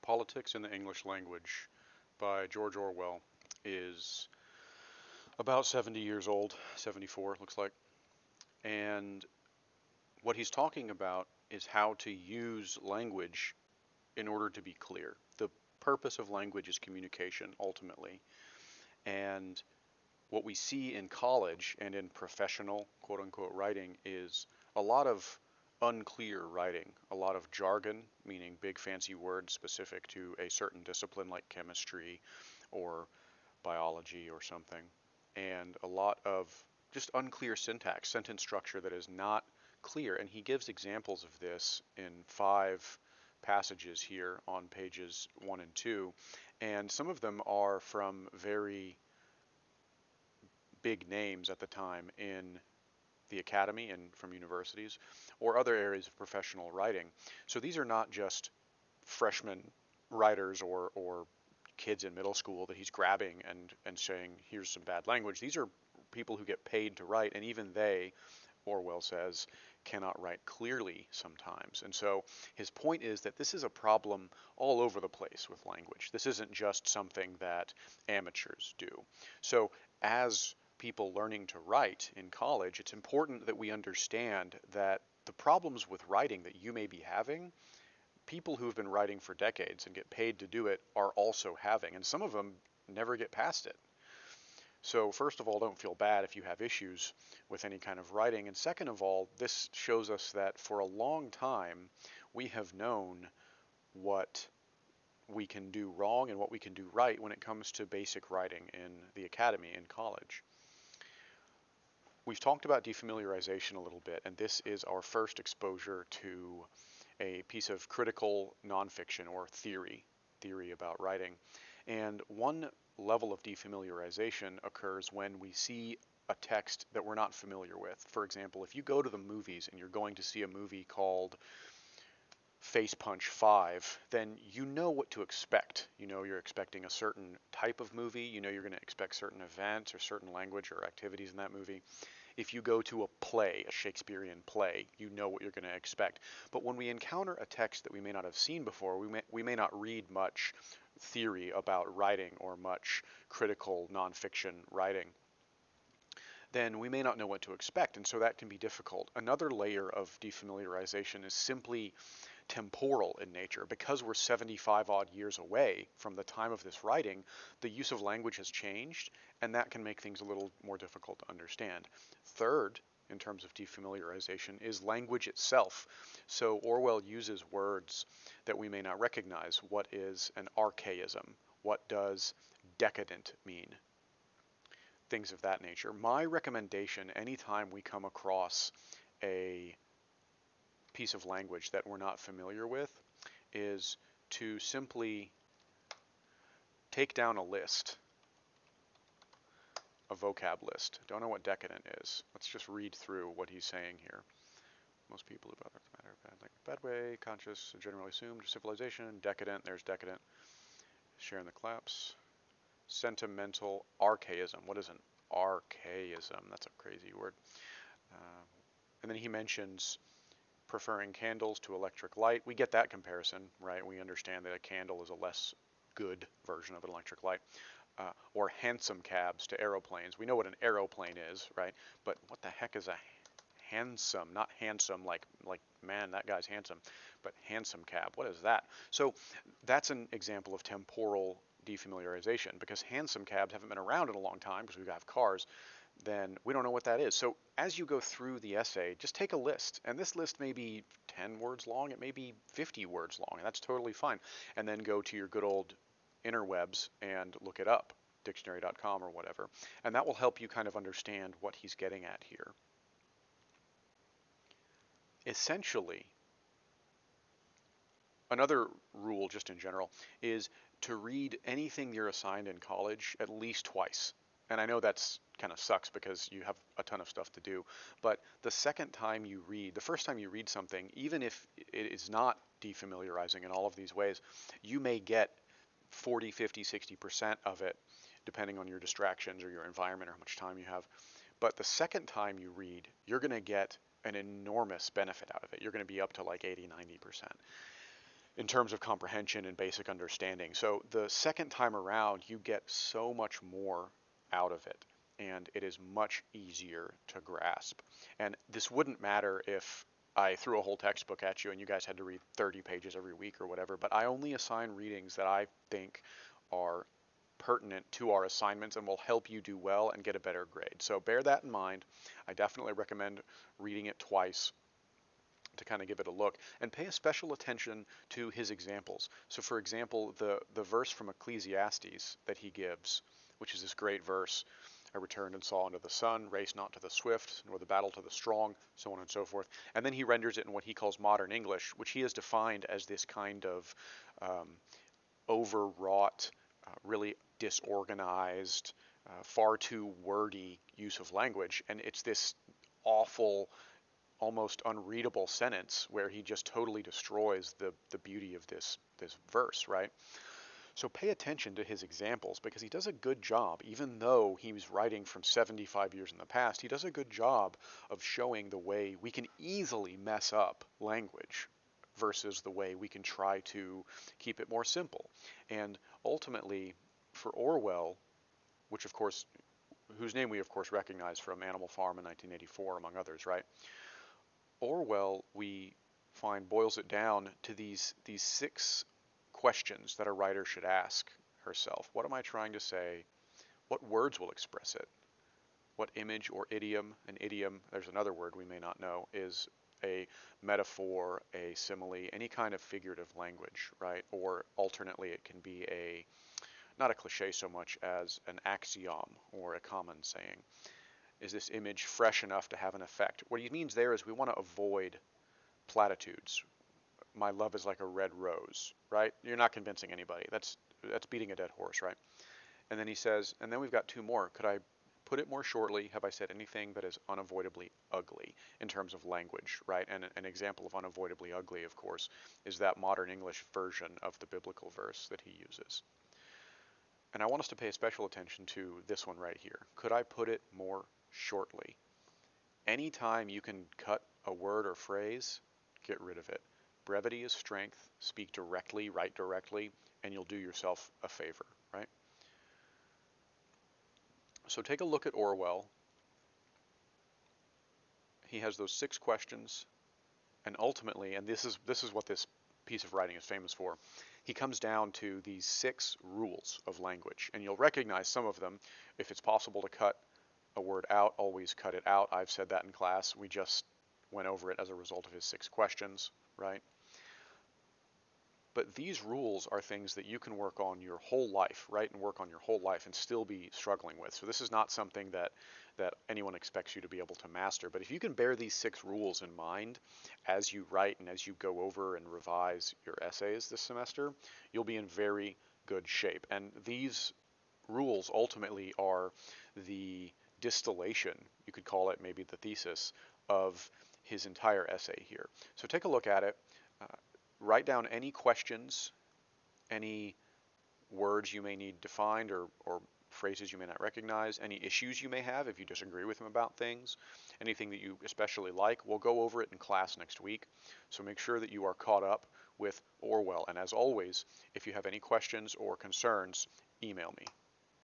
Politics in the English Language by George Orwell is about 70 years old, 74 looks like. And what he's talking about is how to use language in order to be clear. The purpose of language is communication, ultimately. And what we see in college and in professional, quote unquote, writing is a lot of unclear writing, a lot of jargon, meaning big fancy words specific to a certain discipline like chemistry or biology or something, and a lot of just unclear syntax, sentence structure that is not clear. And he gives examples of this in 5 passages here on pages 1 and 2, and some of them are from very big names at the time in the academy and from universities or other areas of professional writing. So these are not just freshman writers or kids in middle school that he's grabbing and saying, here's some bad language. These are people who get paid to write, and even they, Orwell says, cannot write clearly sometimes. And so his point is that this is a problem all over the place with language. This isn't just something that amateurs do. So as people learning to write in college, it's important that we understand that the problems with writing that you may be having, people who've been writing for decades and get paid to do it are also having, and some of them never get past it. So first of all, don't feel bad if you have issues with any kind of writing, and second of all, this shows us that for a long time we have known what we can do wrong and what we can do right when it comes to basic writing in the academy, in college. We've talked about defamiliarization a little bit, and this is our first exposure to a piece of critical nonfiction or theory about writing. And one level of defamiliarization occurs when we see a text that we're not familiar with. For example, if you go to the movies and you're going to see a movie called Face Punch 5, then you know what to expect. You know you're expecting a certain type of movie. You know you're going to expect certain events or certain language or activities in that movie. If you go to a play, a Shakespearean play, you know what you're going to expect. But when we encounter a text that we may not have seen before, we may not read much theory about writing or much critical nonfiction writing, then we may not know what to expect, and so that can be difficult. Another layer of defamiliarization is simply temporal in nature. Because we're 75 odd years away from the time of this writing, the use of language has changed, and that can make things a little more difficult to understand. Third, in terms of defamiliarization, is language itself. So Orwell uses words that we may not recognize. What is an archaism? What does decadent mean? Things of that nature. My recommendation anytime we come across a piece of language that we're not familiar with is to simply take down a list, a vocab list. Don't know what decadent is. Let's just read through what he's saying here. Most people who bother the matter bad, like bad way, conscious, generally assumed, civilization, decadent, there's decadent, sharing the claps, sentimental, archaism. What is an archaism? That's a crazy word. And then he mentions preferring candles to electric light. We get that comparison, right? We understand that a candle is a less good version of an electric light. Or hansom cabs to aeroplanes. We know what an aeroplane is, right? But what the heck is a hansom? Not handsome like man, that guy's handsome, but hansom cab. What is that? So that's an example of temporal defamiliarization, because hansom cabs haven't been around in a long time because we have cars. Then we don't know what that is. So as you go through the essay, just take a list. And this list may be 10 words long, it may be 50 words long, and that's totally fine. And then go to your good old interwebs and look it up, dictionary.com or whatever. And that will help you kind of understand what he's getting at here. Essentially, another rule just in general is to read anything you're assigned in college at least twice. And I know that's kind of sucks because you have a ton of stuff to do, but the second time you read, the first time you read something, even if it is not defamiliarizing in all of these ways, you may get 40, 50, 60% of it, depending on your distractions or your environment or how much time you have. But the second time you read, you're going to get an enormous benefit out of it. You're going to be up to like 80, 90%. in terms of comprehension and basic understanding. So the second time around, you get so much more out of it, and it is much easier to grasp. And this wouldn't matter if I threw a whole textbook at you and you guys had to read 30 pages every week or whatever, but I only assign readings that I think are pertinent to our assignments and will help you do well and get a better grade. So bear that in mind. I definitely recommend reading it twice to kind of give it a look, and pay a special attention to his examples. So for example, the verse from Ecclesiastes that he gives, which is this great verse, I returned and saw under the sun, race not to the swift, nor the battle to the strong, so on and so forth. And then he renders it in what he calls modern English, which he has defined as this kind of overwrought, really disorganized, far too wordy use of language. And it's this awful, almost unreadable sentence where he just totally destroys the beauty of this verse, right? So pay attention to his examples, because he does a good job, even though he was writing from 75 years in the past, he does a good job of showing the way we can easily mess up language versus the way we can try to keep it more simple. And ultimately, for Orwell, which of course, whose name we of course recognize from Animal Farm in 1984, among others, right? Orwell, we find, boils it down to these 6 questions that a writer should ask herself. What am I trying to say? What words will express it? What image or idiom, an idiom, there's another word we may not know, is a metaphor, a simile, any kind of figurative language, right? Or alternately, it can be not a cliche so much as an axiom or a common saying. Is this image fresh enough to have an effect? What he means there is we want to avoid platitudes. My love is like a red rose, right? You're not convincing anybody. That's beating a dead horse, right? And then he says, and then we've got 2 more. Could I put it more shortly? Have I said anything that is unavoidably ugly in terms of language, right? And an example of unavoidably ugly, of course, is that modern English version of the biblical verse that he uses. And I want us to pay special attention to this one right here. Could I put it more shortly? Anytime you can cut a word or phrase, get rid of it. Brevity is strength. Speak directly, write directly, and you'll do yourself a favor, right? So take a look at Orwell. He has those 6 questions, and ultimately, and this is what this piece of writing is famous for, he comes down to these 6 rules of language, and you'll recognize some of them. If it's possible to cut a word out, always cut it out. I've said that in class. We just went over it as a result of his 6 questions, right? But these rules are things that you can work on your whole life, right? And work on your whole life and still be struggling with. So this is not something that anyone expects you to be able to master. But if you can bear these 6 rules in mind as you write and as you go over and revise your essays this semester, you'll be in very good shape. And these rules ultimately are the distillation, you could call it maybe the thesis, of his entire essay here. So take a look at it. Write down any questions, any words you may need defined, or phrases you may not recognize, any issues you may have if you disagree with him about things, anything that you especially like. We'll go over it in class next week. So make sure that you are caught up with Orwell. And as always, if you have any questions or concerns, email me.